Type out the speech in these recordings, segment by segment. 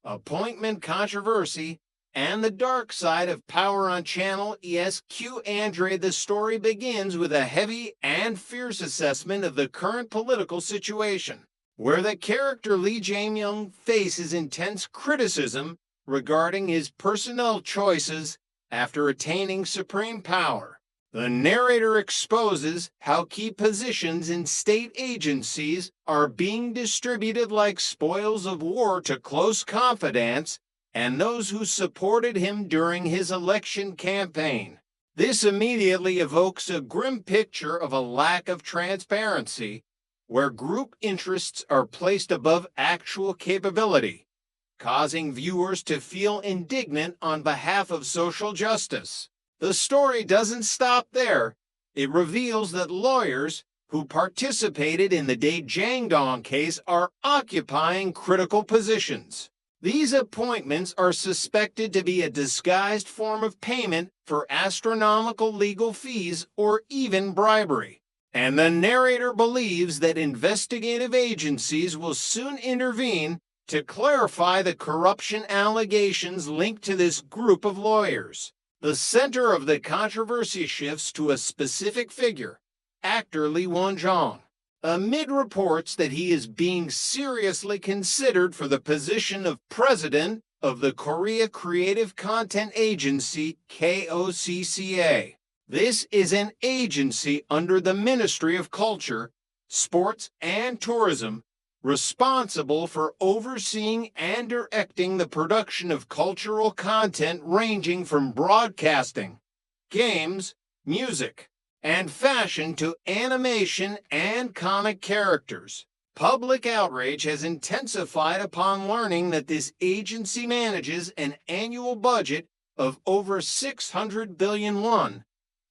appointment controversy, and the dark side of power on Channel ESQ. Andre, the story begins with a heavy and fierce assessment of the current political situation, where the character Lee Jae-myung faces intense criticism regarding his personnel choices after attaining supreme power. The narrator exposes how key positions in state agencies are being distributed like spoils of war to close confidants and those who supported him during his election campaign. This immediately evokes a grim picture of a lack of transparency, where group interests are placed above actual capability, causing viewers to feel indignant on behalf of social justice. The story doesn't stop there. It reveals that lawyers who participated in the Dae-Jang-dong case are occupying critical positions. These appointments are suspected to be a disguised form of payment for astronomical legal fees or even bribery. And the narrator believes that investigative agencies will soon intervene to clarify the corruption allegations linked to this group of lawyers. The center of the controversy shifts to a specific figure, actor Lee Won-jong. Amid reports that he is being seriously considered for the position of president of the Korea Creative Content Agency, KOCCA. This is an agency under the Ministry of Culture, Sports, and Tourism, responsible for overseeing and directing the production of cultural content ranging from broadcasting, games, music, and fashion to animation and comic characters. Public outrage has intensified upon learning that this agency manages an annual budget of over 600 billion won,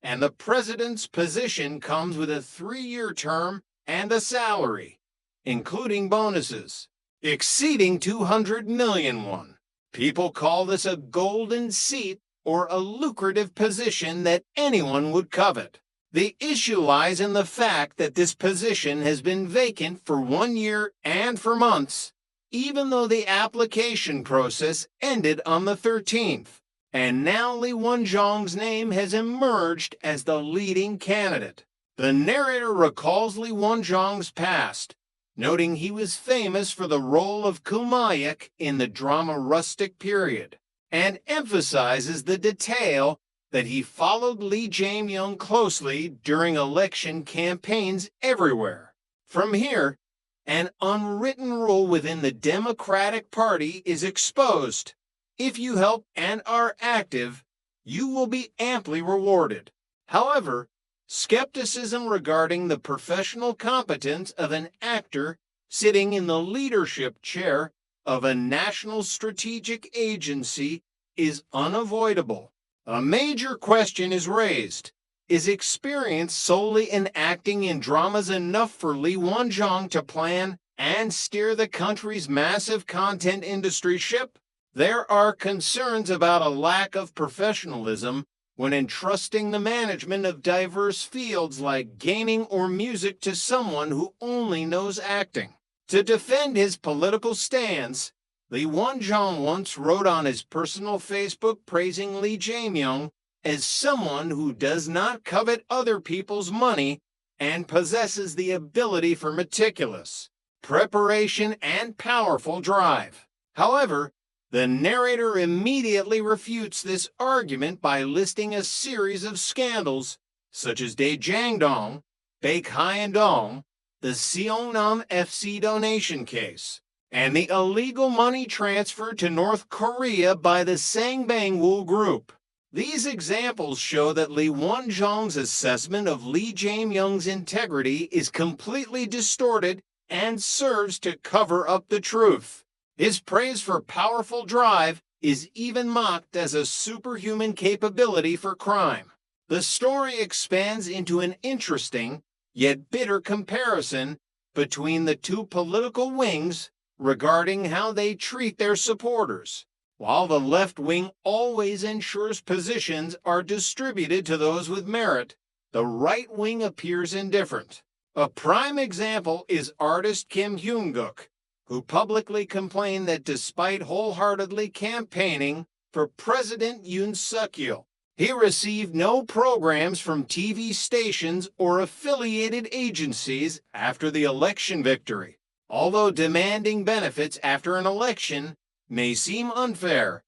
and the president's position comes with a 3-year term and a salary, including bonuses, exceeding 200 million won. People call this a golden seat or a lucrative position that anyone would covet. The issue lies in the fact that this position has been vacant for 1 year and for months, even though the application process ended on the 13th. And now Lee Won-jong's name has emerged as the leading candidate. The narrator recalls Lee Won-jong's past, noting he was famous for the role of Kumayak in the drama Rustic Period, and emphasizes the detail that he followed Lee Jae-myung closely during election campaigns everywhere. From here, an unwritten rule within the Democratic Party is exposed. If you help and are active, you will be amply rewarded. However, skepticism regarding the professional competence of an actor sitting in the leadership chair of a national strategic agency is unavoidable. A major question is raised. Is experience solely in acting in dramas enough for Lee Won-jong to plan and steer the country's massive content industry ship? There are concerns about a lack of professionalism when entrusting the management of diverse fields like gaming or music to someone who only knows acting. To defend his political stance, Lee Won-jong once wrote on his personal Facebook praising Lee Jae-myung as someone who does not covet other people's money and possesses the ability for meticulous preparation and powerful drive. However, the narrator immediately refutes this argument by listing a series of scandals such as Dae-Jang-dong, Baek-hyun-dong, the Seongnam FC donation case, and the illegal money transfer to North Korea by the Sangbangwoo Group. These examples show that Lee Won-jong's assessment of Lee Jae-myung's integrity is completely distorted and serves to cover up the truth. His praise for powerful drive is even mocked as a superhuman capability for crime. The story expands into an interesting, yet bitter comparison between the two political wings regarding how they treat their supporters. While the left wing always ensures positions are distributed to those with merit, the right wing appears indifferent. A prime example is artist Kim Hyun-guk, who publicly complained that despite wholeheartedly campaigning for President Yoon Suk-yeol, he received no programs from TV stations or affiliated agencies after the election victory. Although demanding benefits after an election may seem unfair,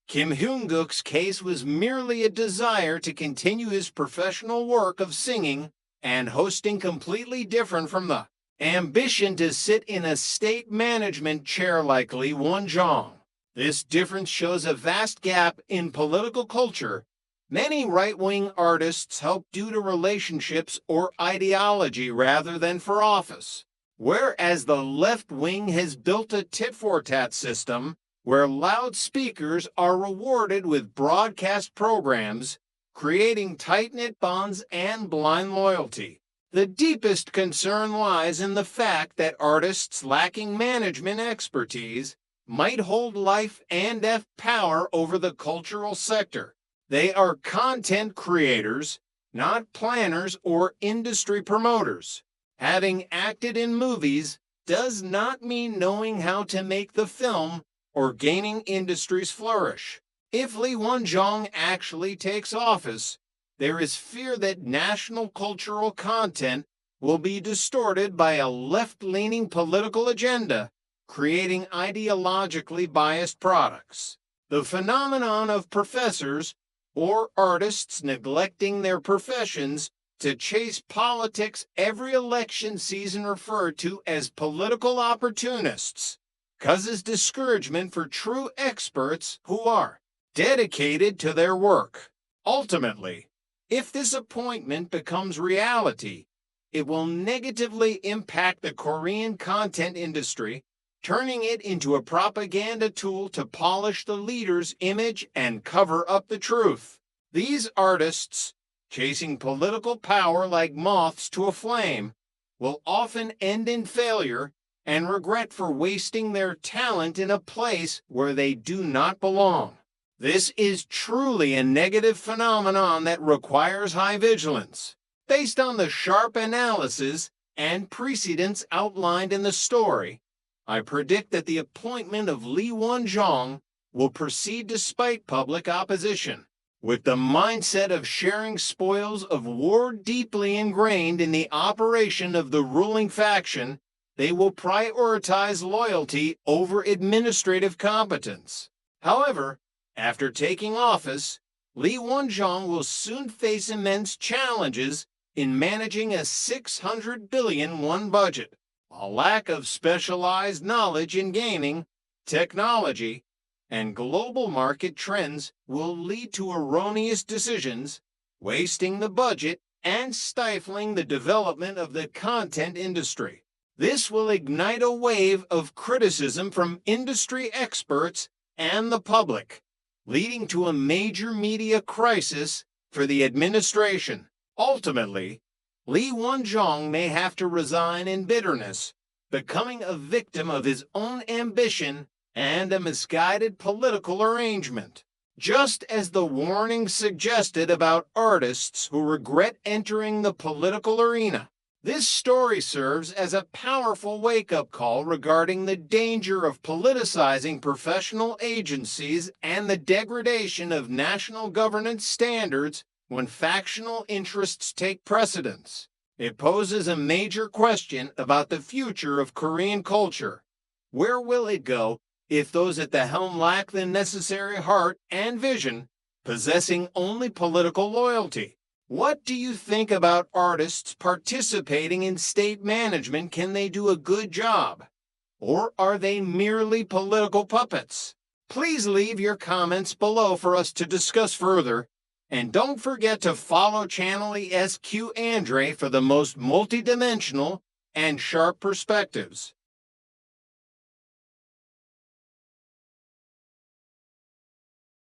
Kim Hyung-guk's case was merely a desire to continue his professional work of singing and hosting, completely different from the ambition to sit in a state management chair like Lee Won-jong. This difference shows a vast gap in political culture. Many right-wing artists help due to relationships or ideology rather than for office, whereas the left wing has built a tit-for-tat system where loudspeakers are rewarded with broadcast programs, creating tight-knit bonds and blind loyalty. The deepest concern lies in the fact that artists lacking management expertise might hold life and death power over the cultural sector. They are content creators, not planners or industry promoters. Having acted in movies does not mean knowing how to make the film or gaining industry's flourish. If Lee Won-jong actually takes office, there is fear that national cultural content will be distorted by a left-leaning political agenda, creating ideologically biased products. The phenomenon of professors or artists neglecting their professions to chase politics every election season, referred to as political opportunists, causes discouragement for true experts who are dedicated to their work. Ultimately, if this appointment becomes reality, it will negatively impact the Korean content industry, turning it into a propaganda tool to polish the leader's image and cover up the truth. These artists, chasing political power like moths to a flame, will often end in failure and regret for wasting their talent in a place where they do not belong. This is truly a negative phenomenon that requires high vigilance. Based on the sharp analysis and precedents outlined in the story, I predict that the appointment of Lee Won-jong will proceed despite public opposition. With the mindset of sharing spoils of war deeply ingrained in the operation of the ruling faction, they will prioritize loyalty over administrative competence. However, after taking office, Lee Won-jong will soon face immense challenges in managing a 600 billion won budget. A lack of specialized knowledge in gaming, technology, and global market trends will lead to erroneous decisions, wasting the budget and stifling the development of the content industry. This will ignite a wave of criticism from industry experts and the public, leading to a major media crisis for the administration. Ultimately, Lee Won-jong may have to resign in bitterness, becoming a victim of his own ambition and a misguided political arrangement. Just as the warning suggested about artists who regret entering the political arena, this story serves as a powerful wake-up call regarding the danger of politicizing professional agencies and the degradation of national governance standards when factional interests take precedence. It poses a major question about the future of Korean culture. Where will it go if those at the helm lack the necessary heart and vision, possessing only political loyalty? What do you think about artists participating in state management? Can they do a good job? Or are they merely political puppets? Please leave your comments below for us to discuss further. And don't forget to follow channel ESQ Andre for the most multidimensional and sharp perspectives.